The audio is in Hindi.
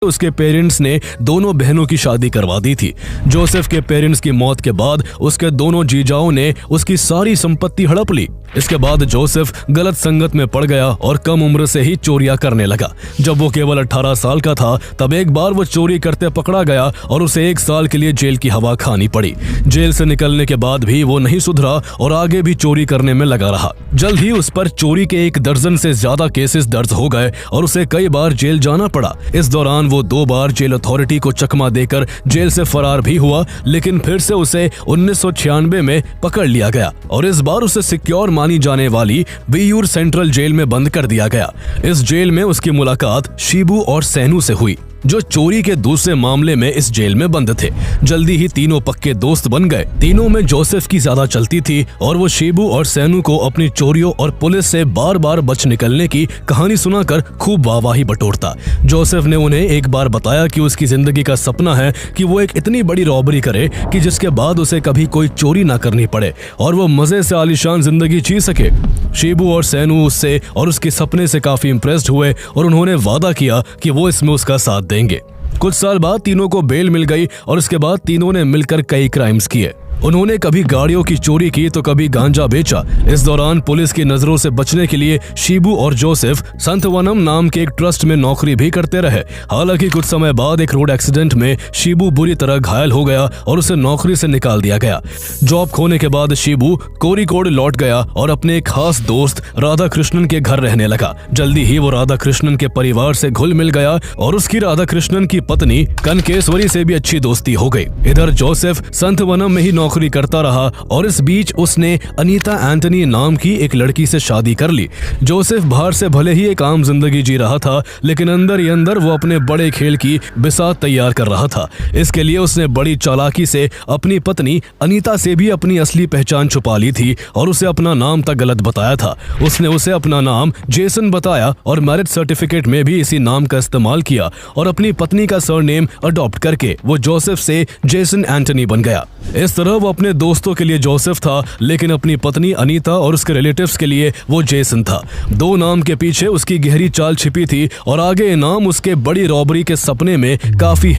उसके पेरेंट्स ने दोनों बहनों की शादी करवा दी थी। जोसेफ के पेरेंट्स की मौत के बाद उसके दोनों जीजाओं ने उसकी सारी संपत्ति हड़प ली। इसके बाद जोसेफ गलत संगत में पड़ गया और कम उम्र से ही चोरियां करने लगा। जब वो केवल 18 साल का था तब एक बार वो चोरी करते पकड़ा गया और उसे 1 साल के लिए जेल की हवा खानी पड़ी। जेल से निकलने के बाद भी वो नहीं सुधरा और आगे भी चोरी करने में लगा रहा। जल्द ही उस पर चोरी के 1 दर्जन से ज्यादा केसेस दर्ज हो गए और उसे कई बार जेल जाना पड़ा। इस दौरान वो 2 बार जेल अथॉरिटी को चकमा देकर जेल से फरार भी हुआ, लेकिन फिर से उसे 1996 में पकड़ लिया गया और इस बार उसे सिक्योर मानी जाने वाली वियूर सेंट्रल जेल में बंद कर दिया गया। इस जेल में उसकी मुलाकात शिबू और सैनू से हुई, जो चोरी के दूसरे मामले में इस जेल में बंद थे। जल्दी ही तीनों पक्के दोस्त बन गए। तीनों में जोसेफ की ज्यादा चलती थी और वो शिबू और सैनू को अपनी चोरियों और पुलिस से बार बार बच निकलने की कहानी सुनाकर खूब वाहवाही बटोरता। जोसेफ ने उन्हें एक बार बताया कि उसकी जिंदगी का सपना है कि वो एक इतनी बड़ी रॉबरी करे कि जिसके बाद उसे कभी कोई चोरी ना करनी पड़े और वो मजे से आलीशान जिंदगी जी सके। शिबू और सैनू उससे और उसके सपने से काफी इंप्रेस्ड हुए और उन्होंने वादा किया कि वो इसमें उसका साथ देंगे। कुछ साल बाद तीनों को बेल मिल गई और उसके बाद तीनों ने मिलकर कई क्राइम्स किए। उन्होंने कभी गाड़ियों की चोरी की तो कभी गांजा बेचा। इस दौरान पुलिस की नजरों से बचने के लिए शिबू और जोसेफ संतवनम नाम के एक ट्रस्ट में नौकरी भी करते रहे। हालांकि कुछ समय बाद एक रोड एक्सीडेंट में शिबू बुरी तरह घायल हो गया और उसे नौकरी से निकाल दिया गया। जॉब खोने के बाद शिबू कोरिकोड लौट गया और अपने एक खास दोस्त राधा कृष्णन के घर रहने लगा। जल्दी ही वो राधा कृष्णन के परिवार से घुल मिल गया और उसकी राधा कृष्णन की पत्नी कनकेश्वरी से भी अच्छी दोस्ती हो गई। इधर जोसेफ संतवनम में ही नौकरी करता रहा और इस बीच उसने अनीता एंटनी नाम की एक लड़की से शादी कर ली। जोसेफ बाहर से भले ही एक आम जिंदगी जी रहा था, लेकिन अंदर ही अंदर वो अपने बड़े खेल की बिसात तैयार कर रहा था। इसके लिए उसने बड़ी चालाकी से अपनी पत्नी अनीता से भी अपनी असली पहचान छुपा ली थी और उसे अपना नाम तक गलत बताया था। उसने उसे अपना नाम जेसन बताया और मैरिज सर्टिफिकेट में भी इसी नाम का इस्तेमाल किया और अपनी पत्नी का सरनेम अडॉप्ट करके वो जोसेफ से जेसन एंटनी बन गया। इस तरह वो अपने दोस्तों के लिए जोसेफ था, लेकिन अपनी पत्नी अनीता और उसके रिलेटिव्स के लिए वो जेसन था। 2 नाम के पीछे उसकी गहरी चाल छिपी थी और आगे नाम उसके बड़ी रॉबरी के सपने में काफी